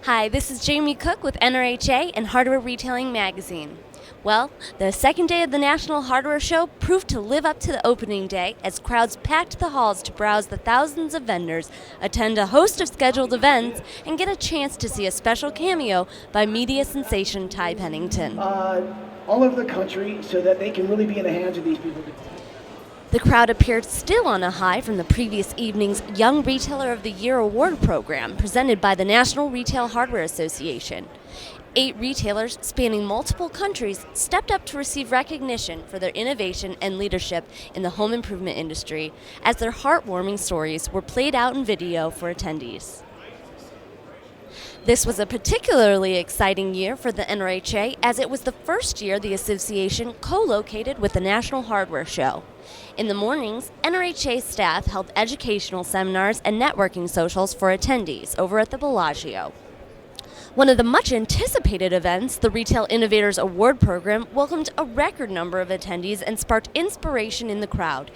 Hi, this is Jamie Cook with Nrha and Hardware Retailing Magazine. Well, the second day of the National Hardware Show proved to live up to the opening day as crowds packed the halls to browse the thousands of vendors, attend a host of scheduled events, and get a chance to see a special cameo by media sensation Ty Pennington. All over the country so that they can really be in the hands of these people. The crowd appeared still on a high from the previous evening's Young Retailer of the Year award program presented by the National Retail Hardware Association. 8 retailers spanning multiple countries stepped up to receive recognition for their innovation and leadership in the home improvement industry as their heartwarming stories were played out in video for attendees. This was a particularly exciting year for the Nrha as it was the first year the association co-located with the National Hardware Show. In the mornings, Nrha staff held educational seminars and networking socials for attendees over at the Bellagio. One of the much anticipated events, the Retail Innovators Award Program, welcomed a record number of attendees and sparked inspiration in the crowd.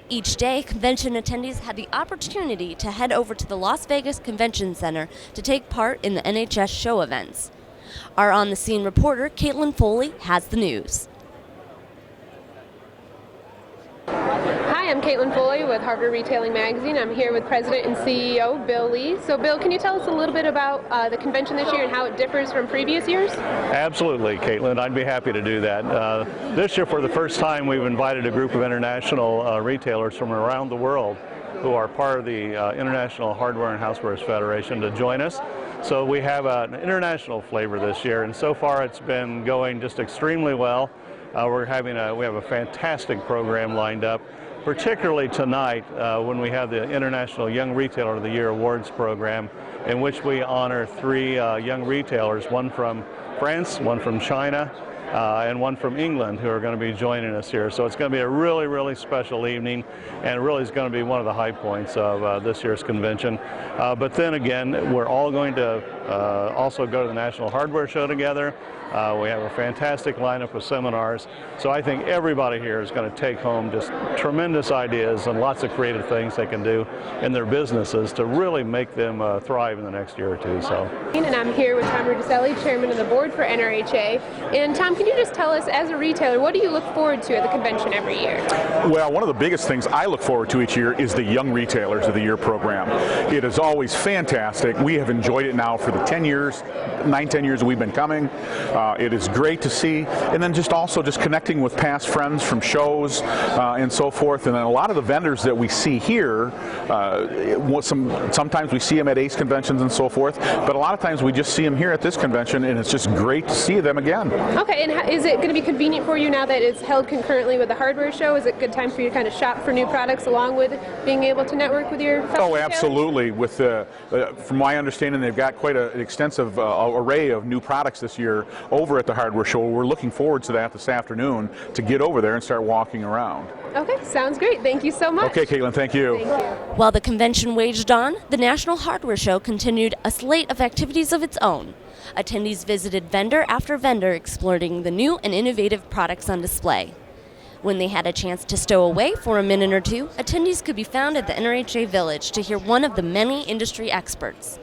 Each day, convention attendees had the opportunity to head over to the Las Vegas Convention Center to take part in the NHS show events. Our on-the-scene reporter, Caitlin Foley, has the news. Hi, I'm Caitlin Foley with Hardware Retailing Magazine. I'm here with President and CEO Bill Lee. So Bill, can you tell us a little bit about the convention this year and how it differs from previous years? Absolutely, Caitlin. I'd be happy to do that. This year, for the first time, we've invited a group of international retailers from around the world who are part of the International Hardware and Housewares Federation to join us. So we have an international flavor this year, and so far it's been going just extremely well. We have a fantastic program lined up, particularly tonight when we have the International Young Retailer of the Year Awards program, in which we honor 3 young retailers, one from France, one from China, and one from England, who are going to be joining us here. So it's going to be a really, really special evening, and really is going to be one of the high points of this year's convention. But then again, we're all going to also go to the National Hardware Show together. We have a fantastic lineup of seminars, so I think everybody here is going to take home just tremendous ideas and lots of creative things they can do in their businesses to really make them thrive in the next year or two. And I'm here with Tom Rudicelli, Chairman of the Board for Nrha. And Tom, can you just tell us, as a retailer, what do you look forward to at the convention every year? Well, one of the biggest things I look forward to each year is the Young Retailers of the Year program. It is always fantastic. We have enjoyed it now for the 10 years we've been coming. It is great to see, and then just connecting with past friends from shows and so forth. And then a lot of the vendors that we see here, sometimes we see them at ACE conventions and so forth, but a lot of times we just see them here at this convention, and it's just great to see them again. Okay, and is it going to be convenient for you now that it's held concurrently with the hardware show? Is it a good time for you to kind of shop for new products along with being able to network with your fellow retailers? Absolutely. With from my understanding, they've got quite an extensive array of new products this year over at the hardware show. We're looking forward to that this afternoon to get over there and start walking around. Okay, sounds great. Thank you so much. Okay, Caitlin, thank you. While the convention waged on, the National Hardware Show continued a slate of activities of its own. Attendees visited vendor after vendor exploring the new and innovative products on display. When they had a chance to stow away for a minute or two, attendees could be found at the Nrha Village to hear one of the many industry experts.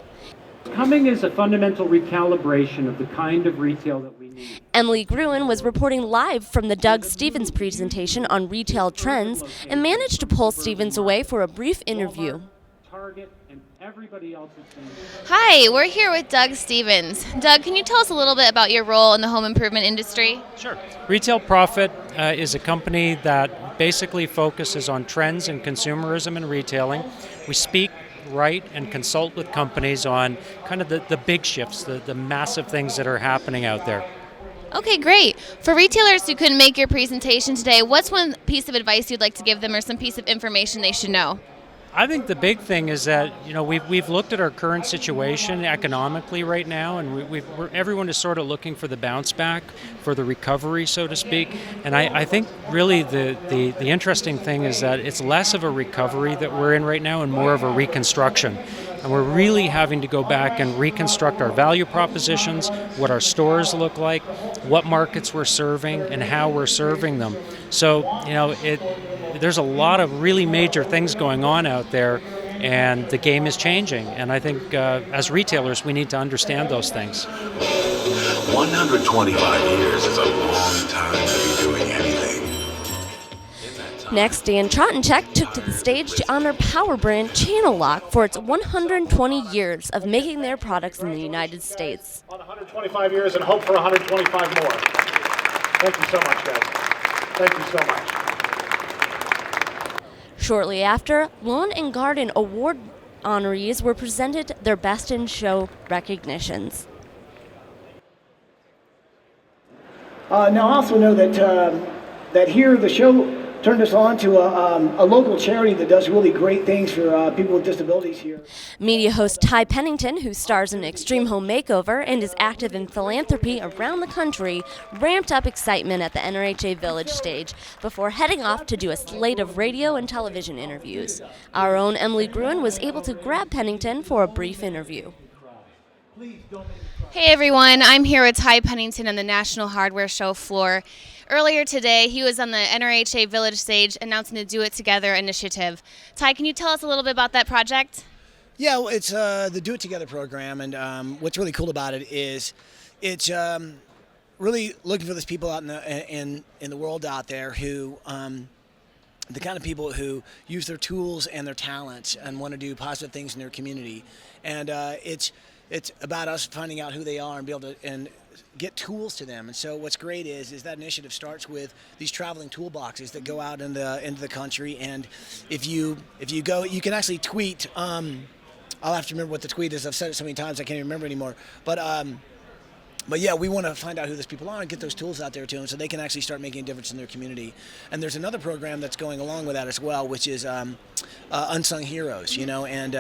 Coming is a fundamental recalibration of the kind of retail that we need. Emily Gruen was reporting live from the Doug Stevens presentation on retail trends and managed to pull Stevens away for a brief interview. Target and everybody else is saying. Hi, we're here with Doug Stevens. Doug, can you tell us a little bit about your role in the home improvement industry? Sure. Retail Profit is a company that basically focuses on trends in consumerism and retailing. We speak, write, and consult with companies on kind of the big shifts, the massive things that are happening out there. Okay, great. For retailers who couldn't make your presentation today, what's one piece of advice you'd like to give them or some piece of information they should know? I think the big thing is that we've looked at our current situation economically right now, and everyone is sort of looking for the bounce back, for the recovery, so to speak. And I think really the interesting thing is that it's less of a recovery that we're in right now and more of a reconstruction. And we're really having to go back and reconstruct our value propositions, what our stores look like, what markets we're serving, and how we're serving them. So, there's a lot of really major things going on out there, and the game is changing. And I think as retailers, we need to understand those things. 125 years is a long time to be doing anything. Next, Dan Trottenchek took to the stage to honor power brand Channel Lock for its 120 years of making their products in the United States. On 125 years and hope for 125 more. Thank you so much, guys. Thank you so much. Shortly after, Lawn and Garden Award honorees were presented their Best in Show recognitions. Now, I also know that here the show turned us on to a local charity that does really great things for people with disabilities here. Media host Ty Pennington, who stars in Extreme Home Makeover and is active in philanthropy around the country, ramped up excitement at the NRHA Village stage before heading off to do a slate of radio and television interviews. Our own Emily Gruen was able to grab Pennington for a brief interview. Hey everyone, I'm here with Ty Pennington on the National Hardware Show floor. Earlier today, he was on the NRHA Village stage announcing the Do It Together initiative. Ty, can you tell us a little bit about that project? Yeah, well, it's the Do It Together program, and what's really cool about it is it's really looking for those people out in the world out there who, the kind of people who use their tools and their talents and want to do positive things in their community, and it's about us finding out who they are and be able to get tools to them. And so what's great is that initiative starts with these traveling toolboxes that go out into the country. And if you go, you can actually tweet. I'll have to remember what the tweet is. I've said it so many times I can't even remember anymore. But yeah, we want to find out who those people are and get those tools out there to them so they can actually start making a difference in their community. And there's another program that's going along with that as well, which is Unsung Heroes, and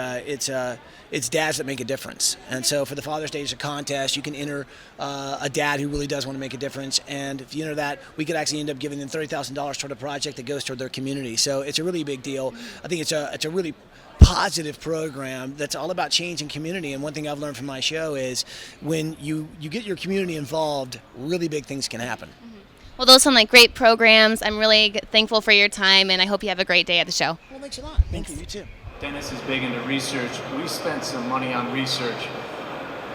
it's dads that make a difference. And so for the Father's Day, there's a contest. You can enter a dad who really does want to make a difference. And if you enter that, we could actually end up giving them $30,000 toward a project that goes toward their community. So it's a really big deal. I think it's a really positive program that's all about change in community. And one thing I've learned from my show is when you get your community involved, really big things can happen. Well, those sound like great programs. I'm really thankful for your time, and I hope you have a great day at the show. Well, thanks a lot. Thank you. You too. Dennis is big into research. We spent some money on research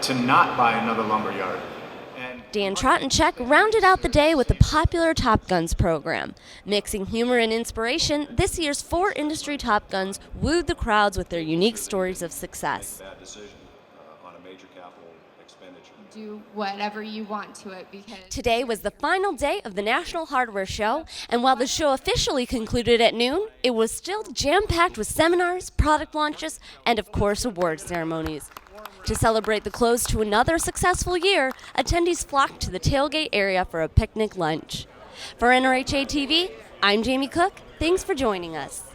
to not buy another lumberyard. Dan Trottenchek rounded out the day with the popular Top Guns program. Mixing humor and inspiration, this year's 4 industry Top Guns wooed the crowds with their unique stories of success. Bad decision on a major capital expenditure. Do whatever you want to it because... Today was the final day of the National Hardware Show, and while the show officially concluded at noon, it was still jam-packed with seminars, product launches, and of course award ceremonies. To celebrate the close to another successful year, attendees flocked to the tailgate area for a picnic lunch. For NRHA TV, I'm Jamie Cook. Thanks for joining us.